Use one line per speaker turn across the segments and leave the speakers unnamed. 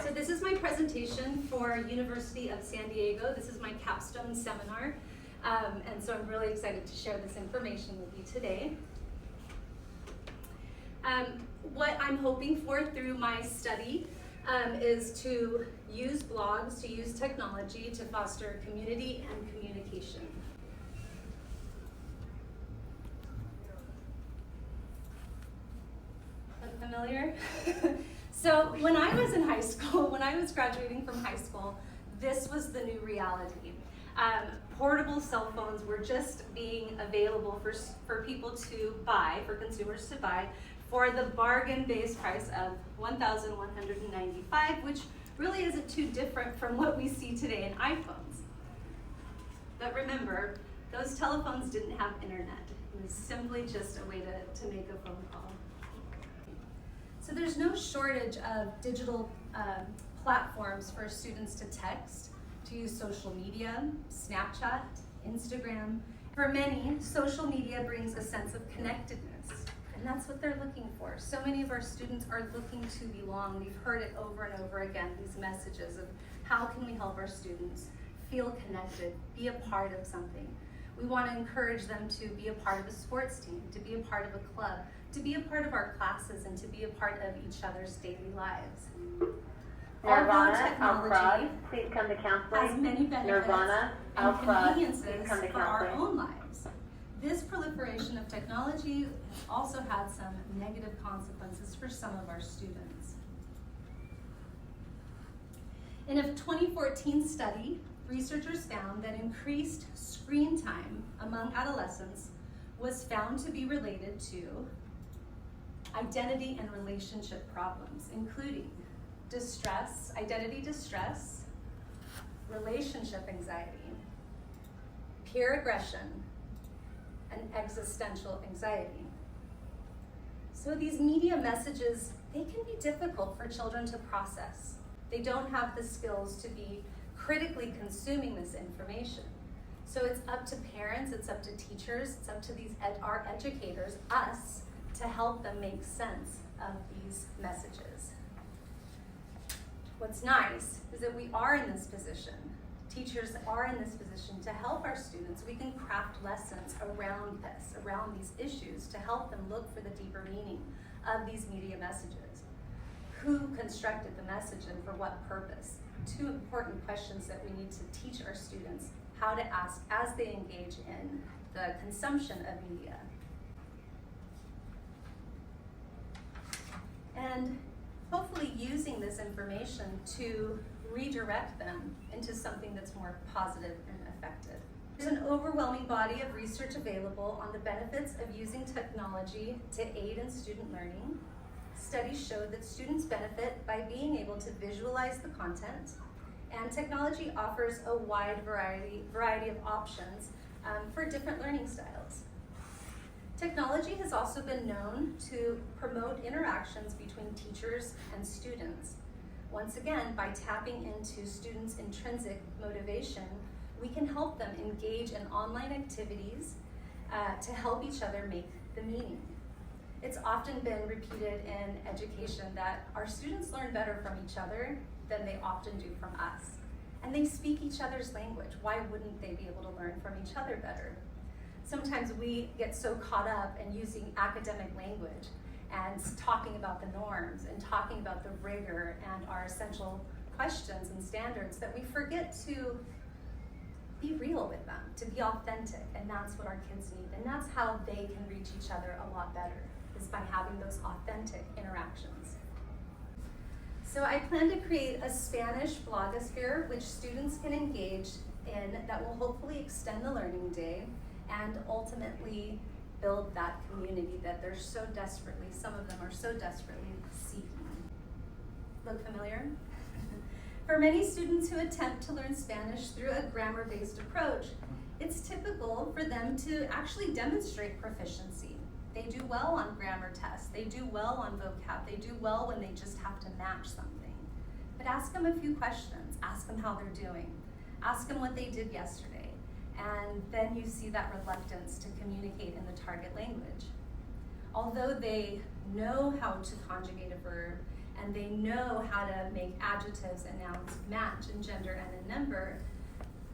So this is my presentation for University of San Diego. This is my capstone seminar. And so I'm really excited to share this information with you today. What I'm hoping for through my study is to use blogs, to use technology to foster community and communication. Look familiar? So when I was in high school, when I was graduating from high school, this was the new reality. Portable cell phones were just being available for people to buy, for consumers to buy, for the bargain-based price of $1,195, which really isn't too different from what we see today in iPhones. But remember, those telephones didn't have internet. It was simply just a way to make a phone call. So there's no shortage of digital platforms for students to text, to use social media, Snapchat, Instagram. For many, social media brings a sense of connectedness, and that's what they're looking for. So many of our students are looking to belong. We've heard it over and over again, these messages of how can we help our students feel connected, be a part of something. We want to encourage them to be a part of a sports team, to be a part of a club, to be a part of our classes, and to be a part of each other's daily lives.
Nirvana,
Although technology
please come to counseling.
has many benefits
Nirvana,
and conveniences
please come to
for our
counseling.
own lives, this proliferation of technology has also had some negative consequences for some of our students. In a 2014 study, researchers found that increased screen time among adolescents was found to be related to identity and relationship problems, including distress, identity distress, relationship anxiety, peer aggression, and existential anxiety. So these media messages, they can be difficult for children to process. They don't have the skills to be critically consuming this information. So it's up to parents, it's up to teachers, it's up to our educators, us, to help them make sense of these messages. What's nice is that we are in this position. Teachers are in this position to help our students. We can craft lessons around this, around these issues, to help them look for the deeper meaning of these media messages. Who constructed the message and for what purpose? Two important questions that we need to teach our students how to ask as they engage in the consumption of media. And hopefully using this information to redirect them into something that's more positive and effective. There's an overwhelming body of research available on the benefits of using technology to aid in student learning. Studies show that students benefit by being able to visualize the content, and technology offers a wide variety of options for different learning styles. Technology has also been known to promote interactions between teachers and students. Once again, by tapping into students' intrinsic motivation, we can help them engage in online activities to help each other make the meaning. It's often been repeated in education that our students learn better from each other than they often do from us. And they speak each other's language. Why wouldn't they be able to learn from each other better? Sometimes we get so caught up in using academic language and talking about the norms and talking about the rigor and our essential questions and standards that we forget to be real with them, to be authentic, and that's what our kids need. And that's how they can reach each other a lot better, is by having those authentic interactions. So I plan to create a Spanish blogosphere which students can engage in that will hopefully extend the learning day and ultimately build that community that they're so desperately, some of them are so desperately seeking. Look familiar? For many students who attempt to learn Spanish through a grammar-based approach, it's typical for them to actually demonstrate proficiency. They do well on grammar tests, they do well on vocab, they do well when they just have to match something. But ask them a few questions, ask them how they're doing, ask them what they did yesterday, and then you see that reluctance to communicate in the target language. Although they know how to conjugate a verb and they know how to make adjectives and nouns match in gender and in number,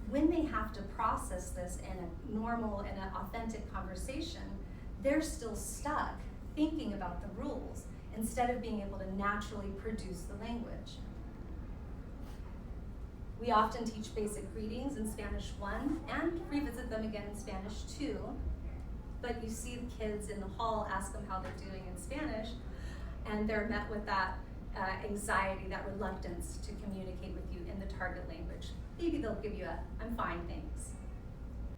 when they have to process this in a normal and an authentic conversation, they're still stuck thinking about the rules instead of being able to naturally produce the language. We often teach basic greetings in Spanish 1 and revisit them again in Spanish 2, but you see the kids in the hall ask them how they're doing in Spanish, and they're met with that anxiety, that reluctance to communicate with you in the target language. Maybe they'll give you a, "I'm fine, thanks."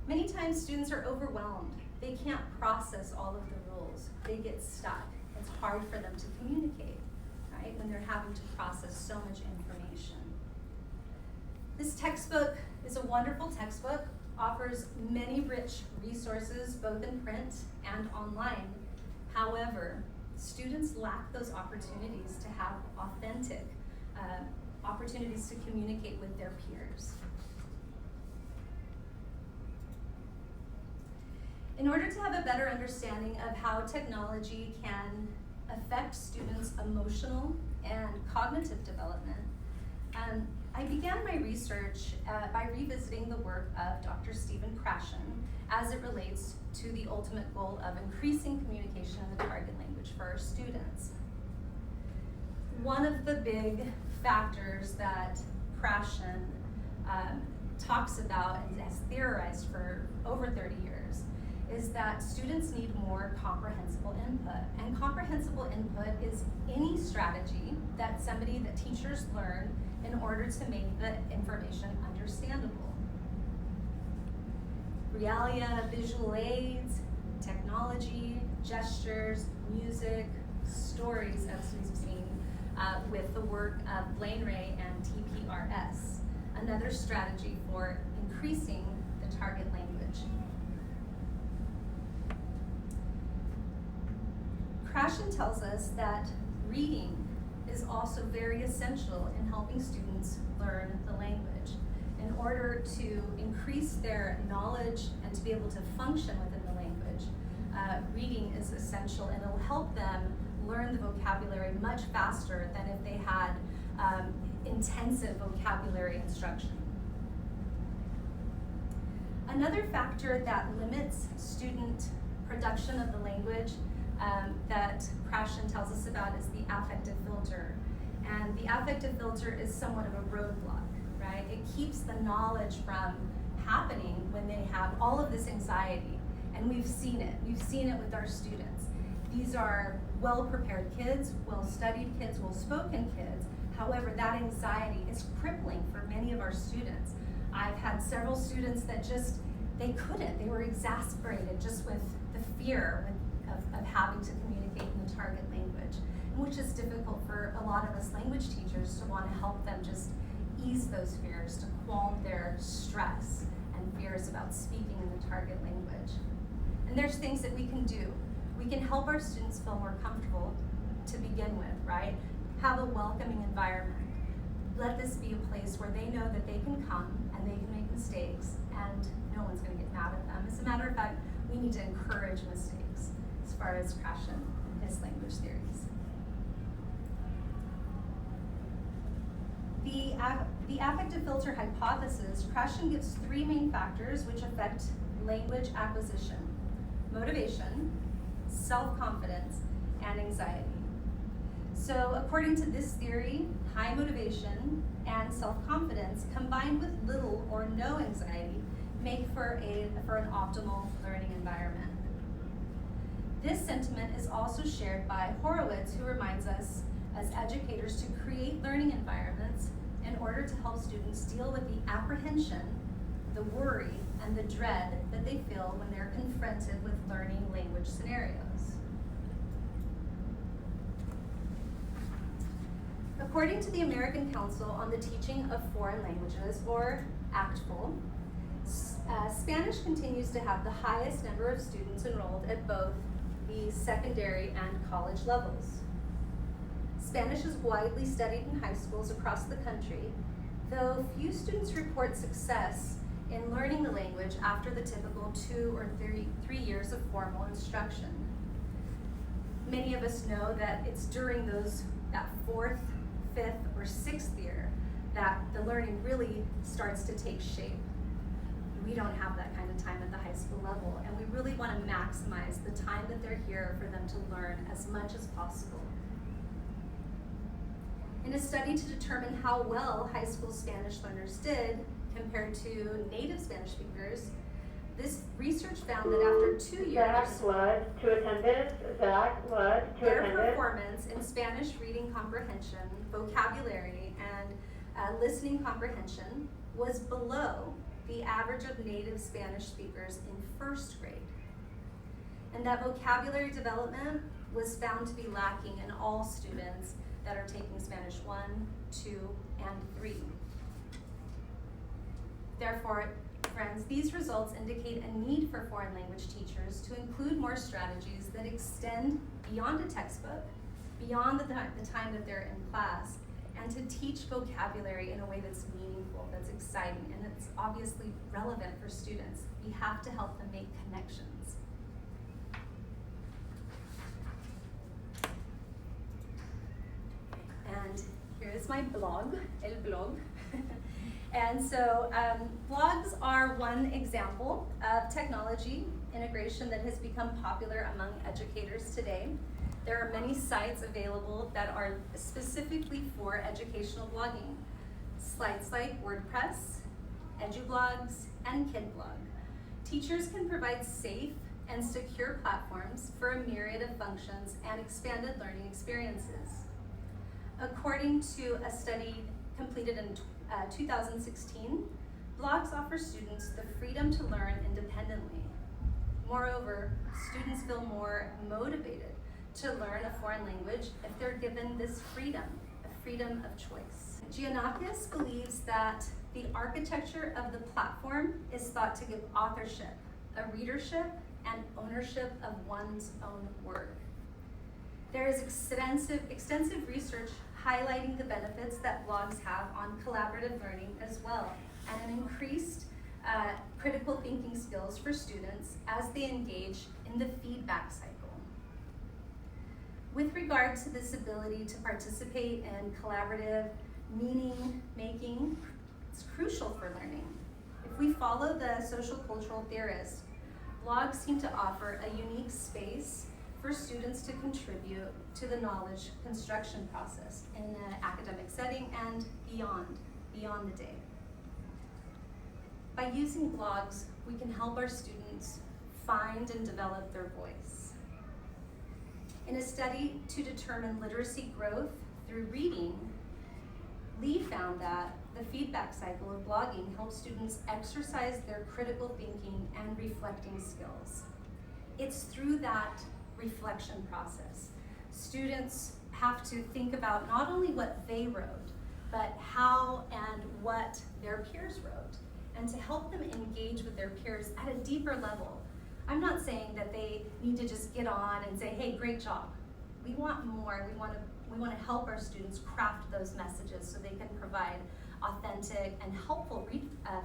Many times students are overwhelmed. They can't process all of the rules. They get stuck. It's hard for them to communicate, right, when they're having to process so much information. This textbook is a wonderful textbook, offers many rich resources, both in print and online. However, students lack those opportunities to have authentic opportunities to communicate with their peers. In order to have a better understanding of how technology can affect students' emotional and cognitive development, I began my research by revisiting the work of Dr. Stephen Krashen as it relates to the ultimate goal of increasing communication in the target language for our students. One of the big factors that Krashen talks about and has theorized for over 30 years is that students need more comprehensible input. And comprehensible input is any strategy that teachers learn in order to make the information understandable. Realia, visual aids, technology, gestures, music, stories, as we've seen with the work of Blaine Ray and TPRS, another strategy for increasing the target language. Krashen tells us that reading is also very essential in helping students learn the language. In order to increase their knowledge and to be able to function within the language, reading is essential, and it'll help them learn the vocabulary much faster than if they had intensive vocabulary instruction. Another factor that limits student production of the language that Krashen tells us about is the affective filter. And the affective filter is somewhat of a roadblock, right? It keeps the knowledge from happening when they have all of this anxiety. And we've seen it with our students. These are well-prepared kids, well-studied kids, well-spoken kids. However, that anxiety is crippling for many of our students. I've had several students that they were exasperated just with the fear of having to communicate in the target language, which is difficult for a lot of us language teachers to want to help them just ease those fears, to calm their stress and fears about speaking in the target language. And there's things that we can do. We can help our students feel more comfortable to begin with, right? Have a welcoming environment. Let this be a place where they know that they can come and they can make mistakes and no one's going to get mad at them. As a matter of fact, we need to encourage mistakes as far as Krashen and his language theories. The affective filter hypothesis, Krashen gives 3 main factors which affect language acquisition: motivation, self-confidence, and anxiety. So according to this theory, high motivation and self-confidence combined with little or no anxiety make for an optimal learning environment. This sentiment is also shared by Horowitz, who reminds us as educators to create learning environments in order to help students deal with the apprehension, the worry, and the dread that they feel when they're confronted with learning language scenarios. According to the American Council on the Teaching of Foreign Languages, or ACTFL, Spanish continues to have the highest number of students enrolled at both the secondary and college levels. Spanish is widely studied in high schools across the country, though few students report success in learning the language after the typical 2 or 3 years of formal instruction. Many of us know that it's during those that 4th, 5th, or 6th year that the learning really starts to take shape. We don't have that kind of time at the high school level, and we really want to maximize the time that they're here for them to learn as much as possible. In a study to determine how well high school Spanish learners did compared to native Spanish speakers, this research found that after 2 years,
Zach Blood to attendance. Zach Blood to
their
attendance.
performance in Spanish reading comprehension, vocabulary, and listening comprehension was below the average of native Spanish speakers in 1st grade. And that vocabulary development was found to be lacking in all students that are taking Spanish 1, 2, and 3. Therefore, friends, these results indicate a need for foreign language teachers to include more strategies that extend beyond a textbook, beyond the time that they're in class, and to teach vocabulary in a way that's meaningful, that's exciting, and that's obviously relevant for students. We have to help them make connections. And here is my blog, El Blog. And so blogs are one example of technology integration that has become popular among educators today. There are many sites available that are specifically for educational blogging. Sites like WordPress, EduBlogs, and KidBlog. Teachers can provide safe and secure platforms for a myriad of functions and expanded learning experiences. According to a study completed in 2016, blogs offer students the freedom to learn independently. Moreover, students feel more motivated to learn a foreign language if they're given this freedom, a freedom of choice. Giannakis believes that the architecture of the platform is thought to give authorship, a readership, and ownership of one's own work. There is extensive research highlighting the benefits that blogs have on collaborative learning as well, and an increased critical thinking skills for students as they engage in the feedback cycle. With regard to this ability to participate in collaborative meaning making, it's crucial for learning. If we follow the social cultural theorists, blogs seem to offer a unique space for students to contribute to the knowledge construction process in an academic setting and beyond the day. By using blogs, we can help our students find and develop their voice. In a study to determine literacy growth through reading, Lee found that the feedback cycle of blogging helps students exercise their critical thinking and reflecting skills. It's through that reflection process. Students have to think about not only what they wrote, but how and what their peers wrote, and to help them engage with their peers at a deeper level. I'm not saying that they need to just get on and say, hey, great job. We want more. We want to help our students craft those messages so they can provide authentic and helpful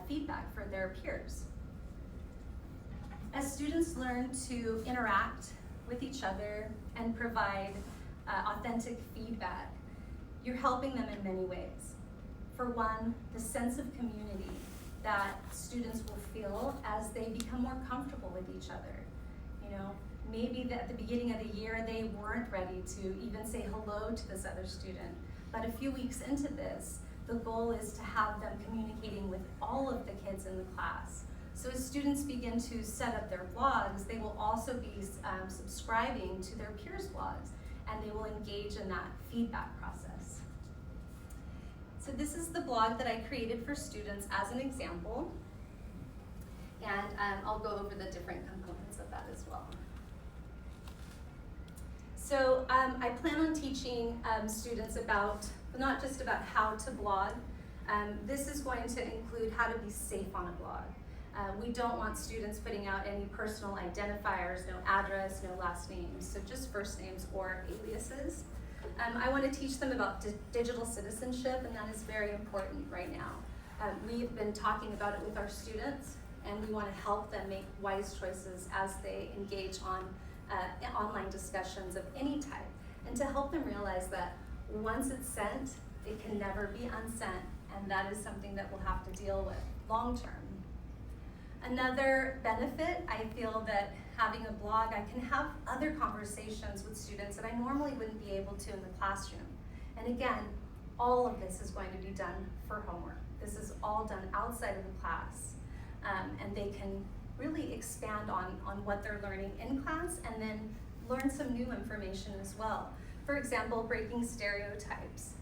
feedback for their peers. As students learn to interact with each other and provide authentic feedback, you're helping them in many ways. For one, the sense of community that students will feel as they become more comfortable with each other. You know, maybe at the beginning of the year they weren't ready to even say hello to this other student, but a few weeks into this, the goal is to have them communicating with all of the kids in the class. So as students begin to set up their blogs, they will also be subscribing to their peers' blogs, and they will engage in that feedback process. So this is the blog that I created for students as an example, and I'll go over the different components of that as well. So I plan on teaching students about, not just about how to blog. This is going to include how to be safe on a blog. We don't want students putting out any personal identifiers, no address, no last names, so just first names or aliases. I want to teach them about digital citizenship, and that is very important right now. We've been talking about it with our students, and we want to help them make wise choices as they engage on online discussions of any type, and to help them realize that once it's sent, it can never be unsent, and that is something that we'll have to deal with long term. Another benefit, I feel that having a blog, I can have other conversations with students that I normally wouldn't be able to in the classroom. And again, all of this is going to be done for homework. This is all done outside of the class. And they can really expand on what they're learning in class and then learn some new information as well. For example, breaking stereotypes.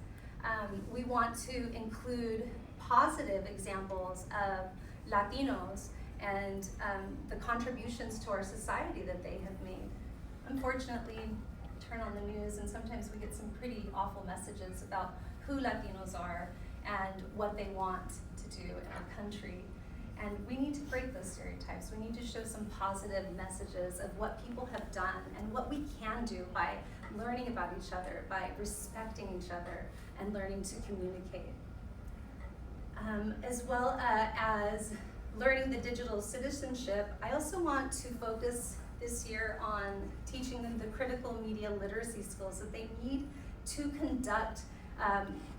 We want to include positive examples of Latinos and the contributions to our society that they have made. Unfortunately, turn on the news and sometimes we get some pretty awful messages about who Latinos are and what they want to do in our country. And we need to break those stereotypes. We need to show some positive messages of what people have done and what we can do by learning about each other, by respecting each other, and learning to communicate. As well as learning the digital citizenship, I also want to focus this year on teaching them the critical media literacy skills that they need to conduct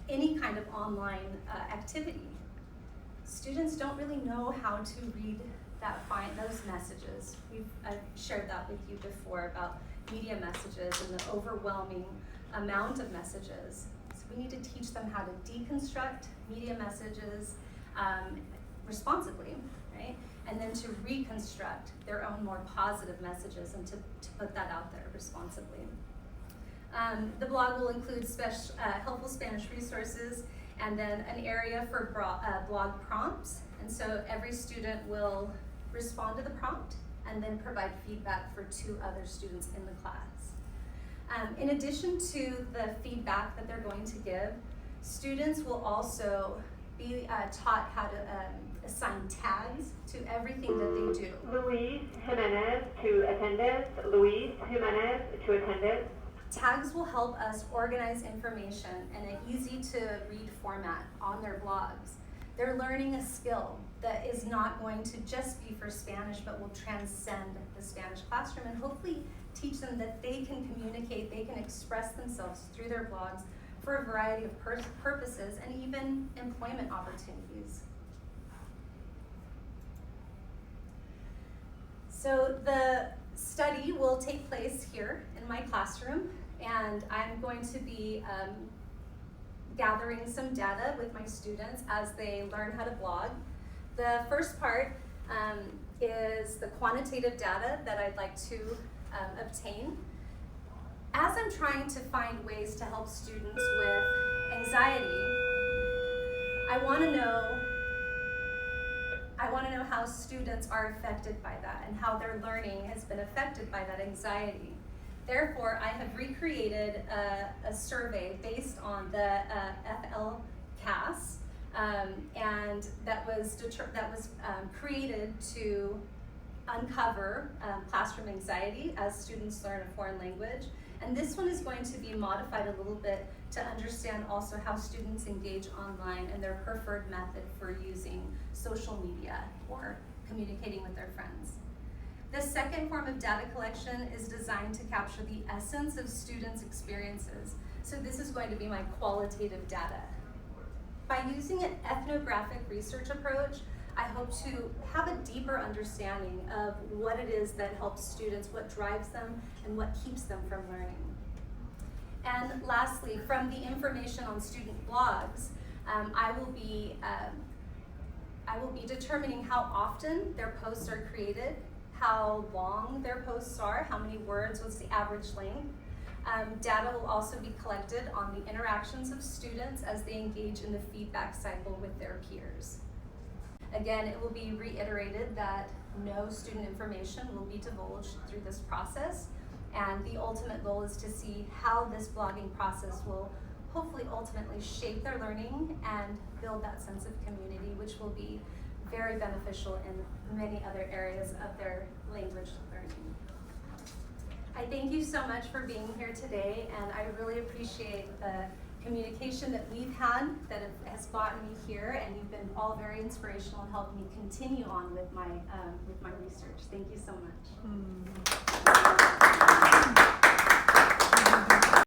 any kind of online activity. Students don't really know how to read those messages. I've shared that with you before about media messages and the overwhelming amount of messages. So we need to teach them how to deconstruct media messages responsibly, right? And then to reconstruct their own more positive messages and to put that out there responsibly. The blog will include helpful Spanish resources and then an area for blog prompts. And so every student will respond to the prompt and then provide feedback for 2 other students in the class. In addition to the feedback that they're going to give, students will also be taught how to assign tags to everything that they do.
Luis Jimenez to attendance. Luis Jimenez to attendance.
Tags will help us organize information in an easy-to-read format on their blogs. They're learning a skill that is not going to just be for Spanish, but will transcend the Spanish classroom and hopefully teach them that they can communicate, they can express themselves through their blogs for a variety of purposes and even employment opportunities. So the study will take place here in my classroom, and I'm going to be gathering some data with my students as they learn how to blog. The first part is the quantitative data that I'd like to obtain. As I'm trying to find ways to help students with anxiety, I want to know how students are affected by that and how their learning has been affected by that anxiety. Therefore, I have recreated a survey based on the FLCAS, and that was created to uncover classroom anxiety as students learn a foreign language. And this one is going to be modified a little bit to understand also how students engage online and their preferred method for using social media or communicating with their friends. The second form of data collection is designed to capture the essence of students' experiences. So this is going to be my qualitative data. By using an ethnographic research approach, I hope to have a deeper understanding of what it is that helps students, what drives them, and what keeps them from learning. And lastly, from the information on student blogs, I will be determining how often their posts are created, how long their posts are, how many words, what's the average length. Data will also be collected on the interactions of students as they engage in the feedback cycle with their peers. Again, it will be reiterated that no student information will be divulged through this process, and the ultimate goal is to see how this blogging process will hopefully ultimately shape their learning and build that sense of community, which will be very beneficial in many other areas of their language learning. I thank you so much for being here today, and I really appreciate the communication that we've had that has gotten me here, and you've been all very inspirational and helped me continue on with my research. Thank you so much.